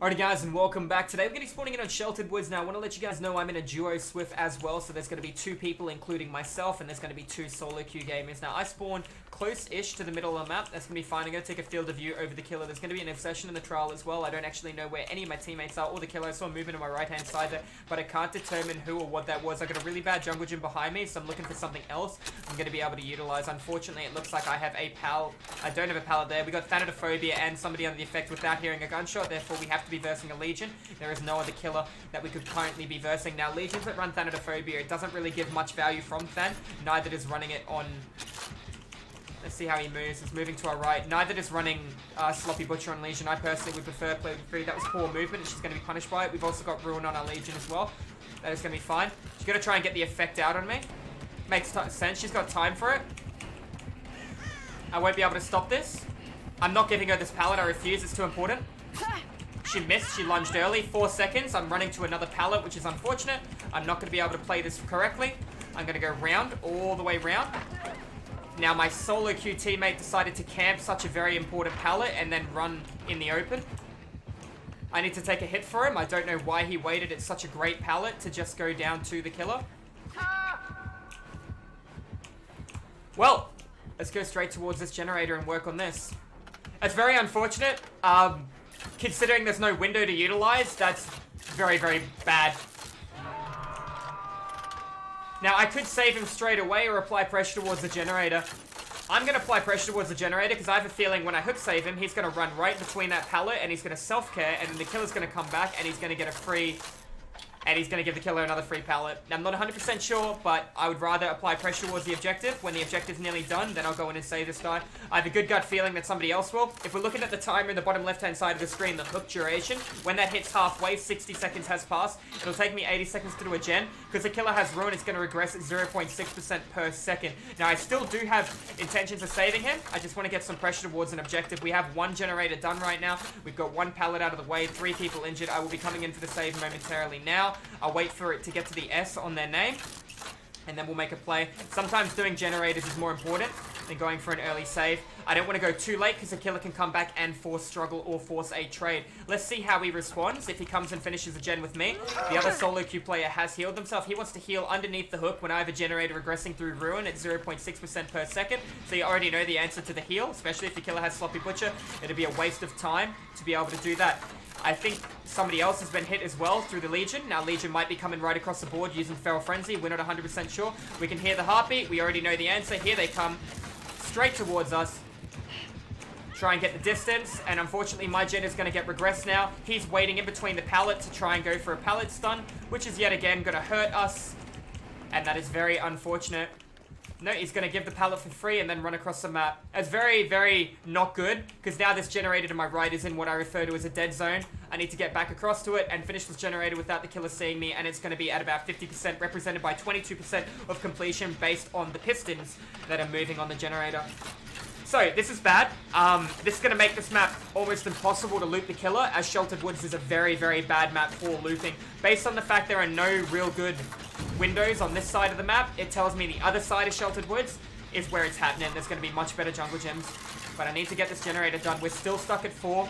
Alrighty guys, and welcome back. Today we're going to be spawning in on Sheltered Woods. Now I want to let you guys know I'm in a duo Swift as well, so there's going to be two people including myself, and there's going to be two solo queue gamers. Now I spawned close-ish to the middle of the map. That's going to be fine. I'm going to take a field of view over the killer. There's going to be an obsession in the trial as well. I don't actually know where any of my teammates are or the killer. I saw movement on my right-hand side there, but I can't determine who or what that was. I got a really bad jungle gym behind me, so I'm looking for something else I'm going to be able to utilize. Unfortunately, it looks like I have a pal. I don't have a pallet there. We got Thanatophobia and somebody under the effect without hearing a gunshot. Therefore, we have to be versing a Legion. There is no other killer that we could currently be versing. Now, Legions that run Thanatophobia, it doesn't really give much value from Than. Neither does running it on... Let's see how he moves. He's moving to our right. Neither does running Sloppy Butcher on Legion. I personally would prefer play with 3. That was poor movement, and she's going to be punished by it. We've also got Ruin on our Legion as well. That is going to be fine. She's going to try and get the effect out on me. Makes sense. She's got time for it. I won't be able to stop this. I'm not giving her this pallet. I refuse. It's too important. She missed. She lunged early. 4 seconds. I'm running to another pallet, which is unfortunate. I'm not going to be able to play this correctly. I'm going to go round, all the way round. Now, my solo queue teammate decided to camp such a very important pallet and then run in the open. I need to take a hit for him. I don't know why he waited at such a great pallet to just go down to the killer. Well, let's go straight towards this generator and work on this. It's very unfortunate. Considering there's no window to utilize, that's very, very bad. Now, I could save him straight away or apply pressure towards the generator. I'm going to apply pressure towards the generator because I have a feeling when I hook save him, he's going to run right between that pallet and he's going to self-care, and then the killer's going to come back and he's going to get a free... And he's going to give the killer another free pallet. Now, I'm not 100% sure, but I would rather apply pressure towards the objective. When the objective's nearly done, then I'll go in and save this guy. I have a good gut feeling that somebody else will. If we're looking at the timer in the bottom left-hand side of the screen, the hook duration, when that hits halfway, 60 seconds has passed. It'll take me 80 seconds to do a gen. Because the killer has Ruin, it's going to regress at 0.6% per second. Now, I still do have intentions of saving him. I just want to get some pressure towards an objective. We have one generator done right now. We've got one pallet out of the way, 3 people injured. I will be coming in for the save momentarily now. I'll wait for it to get to the S on their name, and then we'll make a play. Sometimes doing generators is more important than going for an early save. I don't want to go too late because the killer can come back and force struggle or force a trade. Let's see how he responds if he comes and finishes a gen with me. The other solo queue player has healed himself. He wants to heal underneath the hook when I have a generator regressing through Ruin at 0.6% per second. So you already know the answer to the heal, especially if the killer has Sloppy Butcher. It'd be a waste of time to be able to do that. I think somebody else has been hit as well through the Legion. Now, Legion might be coming right across the board using Feral Frenzy. We're not 100% sure. We can hear the heartbeat. We already know the answer. Here they come. Straight towards us. Try and get the distance. And unfortunately, my gen is going to get regressed now. He's waiting in between the pallet to try and go for a pallet stun, which is yet again going to hurt us. And that is very unfortunate. No, he's going to give the pallet for free and then run across the map. It's very, very not good, because now this generator to my right is in what I refer to as a dead zone. I need to get back across to it and finish this generator without the killer seeing me, and it's going to be at about 50%, represented by 22% of completion based on the pistons that are moving on the generator. So, this is bad. This is going to make this map almost impossible to loop the killer, as Sheltered Woods is a very, very bad map for looping. Based on the fact there are no real good windows on this side of the map, it tells me the other side of Sheltered Woods is where it's happening. There's going to be much better jungle gems. But I need to get this generator done. We're still stuck at 4.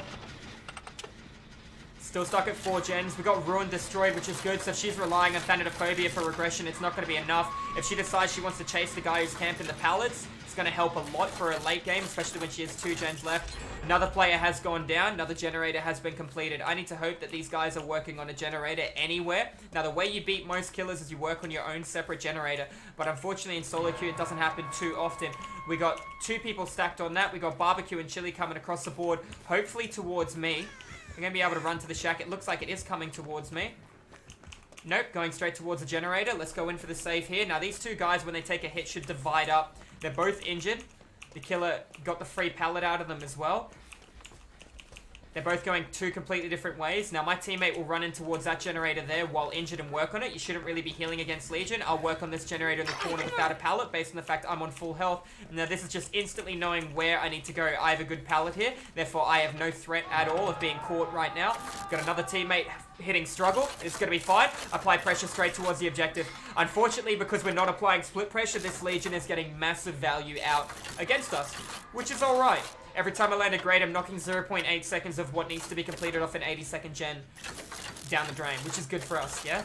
Still stuck at 4 gens. We got Ruin destroyed, which is good. So if she's relying on Thanatophobia for regression, it's not going to be enough. If she decides she wants to chase the guy who's camped in the pallets, it's going to help a lot for a late game, especially when she has 2 gens left. Another player has gone down. Another generator has been completed. I need to hope that these guys are working on a generator anywhere. Now, the way you beat most killers is you work on your own separate generator. But unfortunately, in solo queue, it doesn't happen too often. We got 2 people stacked on that. We got Barbecue and Chili coming across the board, hopefully towards me. I'm going to be able to run to the shack. It looks like it is coming towards me. Nope, going straight towards the generator. Let's go in for the save here. Now, these 2 guys, when they take a hit, should divide up. They're both injured. The killer got the free pallet out of them as well. They're both going 2 completely different ways. Now, my teammate will run in towards that generator there while injured and work on it. You shouldn't really be healing against Legion. I'll work on this generator in the corner without a pallet based on the fact I'm on full health. Now, this is just instantly knowing where I need to go. I have a good pallet here. Therefore, I have no threat at all of being caught right now. Got another teammate hitting struggle. It's going to be fine. Apply pressure straight towards the objective. Unfortunately, because we're not applying split pressure, this Legion is getting massive value out against us, which is alright. Every time I land a grade, I'm knocking 0.8 seconds of what needs to be completed off an 80-second gen down the drain, which is good for us, yeah?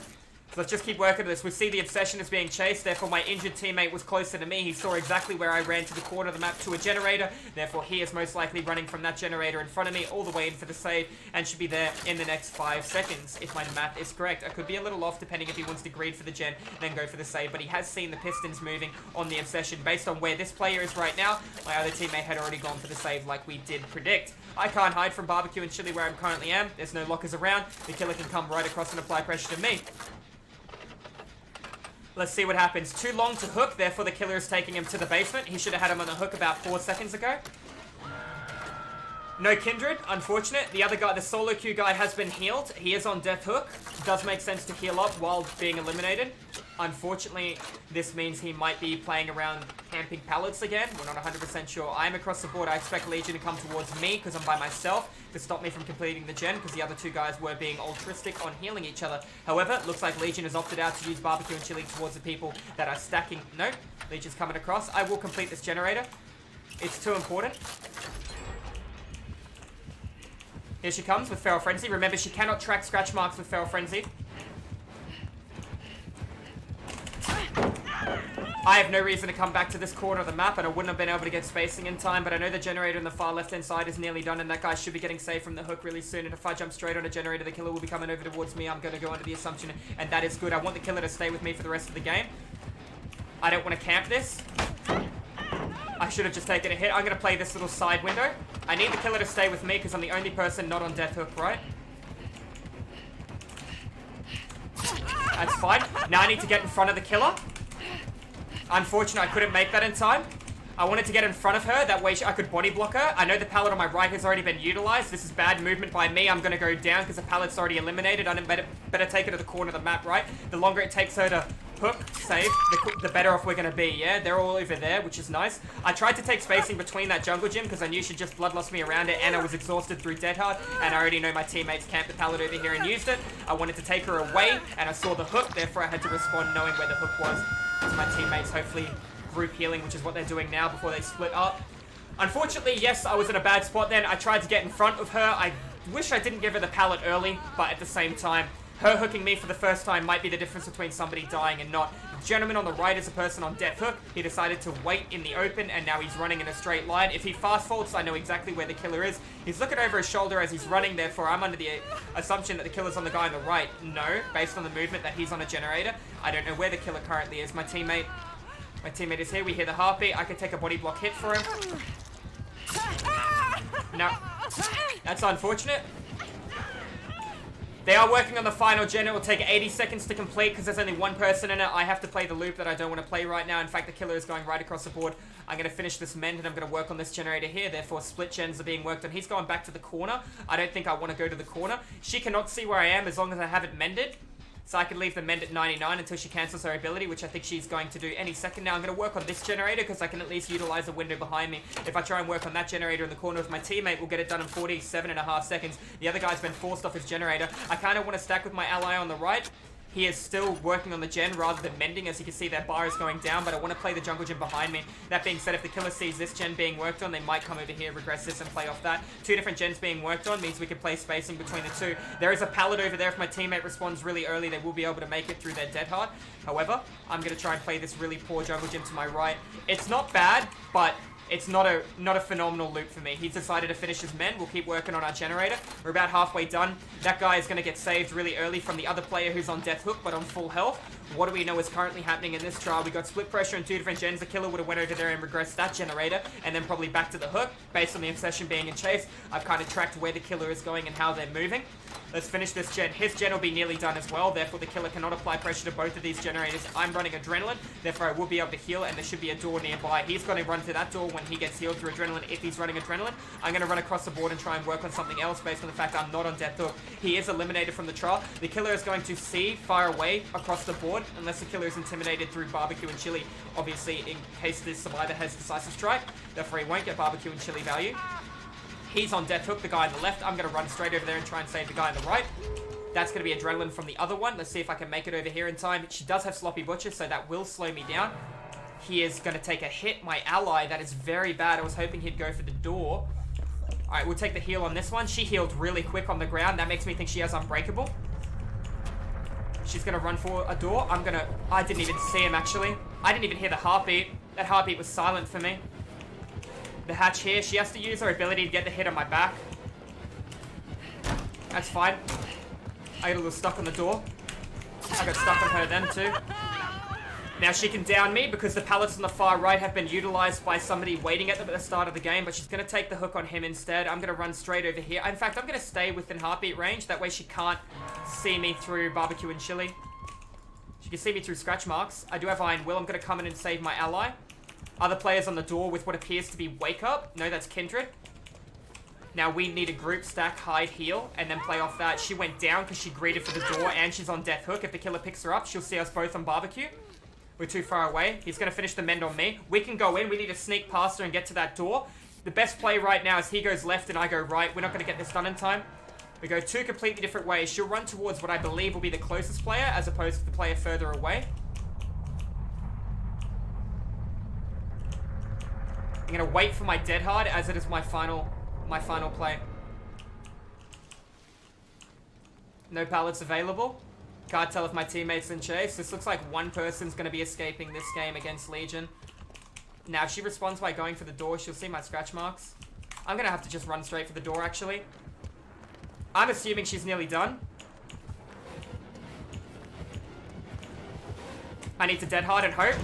So let's just keep working at this. We see the Obsession is being chased, therefore my injured teammate was closer to me. He saw exactly where I ran to the corner of the map to a generator, therefore he is most likely running from that generator in front of me all the way in for the save and should be there in the next 5 seconds, if my math is correct. I could be a little off depending if he wants to greed for the gen, then go for the save, but he has seen the pistons moving on the Obsession. Based on where this player is right now, my other teammate had already gone for the save like we did predict. I can't hide from barbecue and chili where I currently am. There's no lockers around. The killer can come right across and apply pressure to me. Let's see what happens. Too long to hook, therefore the killer is taking him to the basement. He should have had him on the hook about 4 seconds ago. No Kindred, unfortunate. The other guy, the solo queue guy, has been healed. He is on death hook. Does make sense to heal up while being eliminated. Unfortunately, this means he might be playing around camping pallets again. We're not 100% sure. I'm across the board. I expect Legion to come towards me because I'm by myself to stop me from completing the gen because the other two guys were being altruistic on healing each other. However, it looks like Legion has opted out to use barbecue and chili towards the people that are stacking. No, Legion's coming across. I will complete this generator. It's too important. Here she comes with Feral Frenzy. Remember, she cannot track scratch marks with Feral Frenzy. I have no reason to come back to this corner of the map, and I wouldn't have been able to get spacing in time, but I know the generator on the far left-hand side is nearly done, and that guy should be getting saved from the hook really soon, and if I jump straight on a generator, the killer will be coming over towards me. I'm going to go under the assumption, and that is good. I want the killer to stay with me for the rest of the game. I don't want to camp this. I should have just taken a hit. I'm going to play this little side window. I need the killer to stay with me because I'm the only person not on death hook, right? That's fine. Now I need to get in front of the killer. Unfortunately, I couldn't make that in time. I wanted to get in front of her. That way I could body block her. I know the pallet on my right has already been utilized. This is bad movement by me. I'm going to go down because the pallet's already eliminated. I better take her to the corner of the map, right? The longer it takes her to hook, save, the better off we're going to be, yeah? They're all over there, which is nice. I tried to take spacing between that jungle gym because I knew she just bloodlust me around it and I was exhausted through Dead Hard and I already know my teammates camped the pallet over here and used it. I wanted to take her away and I saw the hook, therefore I had to respond knowing where the hook was. So my teammates hopefully group healing, which is what they're doing now before they split up. Unfortunately, yes, I was in a bad spot then. I tried to get in front of her. I wish I didn't give her the pallet early, but at the same time, her hooking me for the first time might be the difference between somebody dying and not. The gentleman on the right is a person on death hook. He decided to wait in the open, and now he's running in a straight line. If he fast forwards, I know exactly where the killer is. He's looking over his shoulder as he's running, therefore I'm under the assumption that the killer's on the guy on the right. No, based on the movement that he's on a generator. I don't know where the killer currently is. My teammate is here. We hear the heartbeat. I could take a body block hit for him. No. That's unfortunate. They are working on the final gen. It will take 80 seconds to complete because there's only one person in it. I have to play the loop that I don't want to play right now. In fact, the killer is going right across the board. I'm going to finish this mend and I'm going to work on this generator here. Therefore, split gens are being worked on. He's going back to the corner. I don't think I want to go to the corner. She cannot see where I am as long as I have it mended. So I can leave the mend at 99 until she cancels her ability, which I think she's going to do any second now. I'm going to work on this generator because I can at least utilize the window behind me. If I try and work on that generator in the corner with my teammate, we'll get it done in 47.5 seconds. The other guy's been forced off his generator. I kind of want to stack with my ally on the right. He is still working on the gen rather than mending. As you can see, that bar is going down, but I want to play the jungle gen behind me. That being said, if the killer sees this gen being worked on, they might come over here, regress this, and play off that. Two different gens being worked on means we can play spacing between the two. There is a pallet over there. If my teammate responds really early, they will be able to make it through their dead hard. However, I'm going to try and play this really poor jungle gen to my right. It's not bad, but it's not a phenomenal loop for me. He's decided to finish his men. We'll keep working on our generator. We're about halfway done. That guy is going to get saved really early from the other player who's on death hook but on full health. What do we know is currently happening in this trial? We got split pressure and two different gens. The killer would have went over there and regressed that generator and then probably back to the hook. Based on the obsession being in chase, I've kind of tracked where the killer is going and how they're moving. Let's finish this gen. His gen will be nearly done as well. Therefore, the killer cannot apply pressure to both of these generators. I'm running adrenaline. Therefore, I will be able to heal, and there should be a door nearby. He's going to run to that door when he gets healed through adrenaline if he's running adrenaline. I'm going to run across the board and try and work on something else based on the fact I'm not on death hook. He is eliminated from the trial. The killer is going to see far away across the board unless the killer is intimidated through barbecue and chili. Obviously, in case this survivor has decisive strike. Therefore, he won't get barbecue and chili value. He's on death hook, the guy on the left. I'm going to run straight over there and try and save the guy on the right. That's going to be adrenaline from the other one. Let's see if I can make it over here in time. She does have Sloppy Butcher, so that will slow me down. He is going to take a hit. My ally, that is very bad. I was hoping he'd go for the door. Alright, we'll take the heal on this one. She healed really quick on the ground. That makes me think she has Unbreakable. She's gonna run for a door. I didn't even see him, actually. I didn't even hear the heartbeat. That heartbeat was silent for me. The hatch here. She has to use her ability to get the hit on my back. That's fine. I got a little stuck on the door. I got stuck on her then, too. Now she can down me because the pallets on the far right have been utilized by somebody waiting at the start of the game, but she's going to take the hook on him instead. I'm going to run straight over here. In fact, I'm going to stay within heartbeat range. That way she can't see me through barbecue and chili. She can see me through scratch marks. I do have Iron Will. I'm going to come in and save my ally. Other players on the door with what appears to be Wake Up. No, that's Kindred. Now we need a group stack, hide, heal, and then play off that. She went down because she greeted for the door and she's on death hook. If the killer picks her up, she'll see us both on barbecue. We're too far away. He's going to finish the mend on me. We can go in. We need to sneak past her and get to that door. The best play right now is he goes left and I go right. We're not going to get this done in time. We go two completely different ways. She'll run towards what I believe will be the closest player as opposed to the player further away. I'm going to wait for my dead hard as it is my final play. No pallets available. Can't tell if my teammates in chase. This looks like one person's going to be escaping this game against Legion. Now, if she responds by going for the door, she'll see my scratch marks. I'm going to have to just run straight for the door, actually. I'm assuming she's nearly done. I need to dead hard and hope.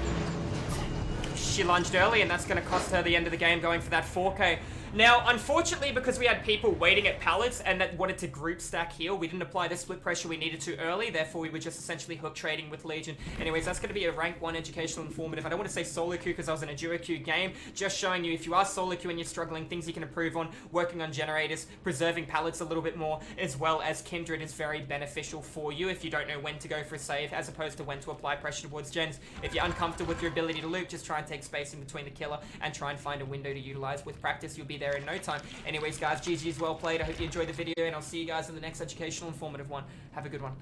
She lunged early, and that's going to cost her the end of the game going for that 4K. Now, unfortunately, because we had people waiting at pallets and that wanted to group stack heal, we didn't apply the split pressure we needed to early. Therefore, we were just essentially hook trading with Legion. Anyways, that's going to be a rank 1 educational informative. I don't want to say solo queue because I was in a duo queue game. Just showing you if you are solo queue and you're struggling, things you can improve on, working on generators, preserving pallets a little bit more, as well as Kindred is very beneficial for you if you don't know when to go for a save as opposed to when to apply pressure towards gens. If you're uncomfortable with your ability to loop, just try and take space in between the killer and try and find a window to utilize. With practice, you'll be there in no time. Anyways, guys, GG's well played. I hope you enjoyed the video, and I'll see you guys in the next educational informative one. Have a good one.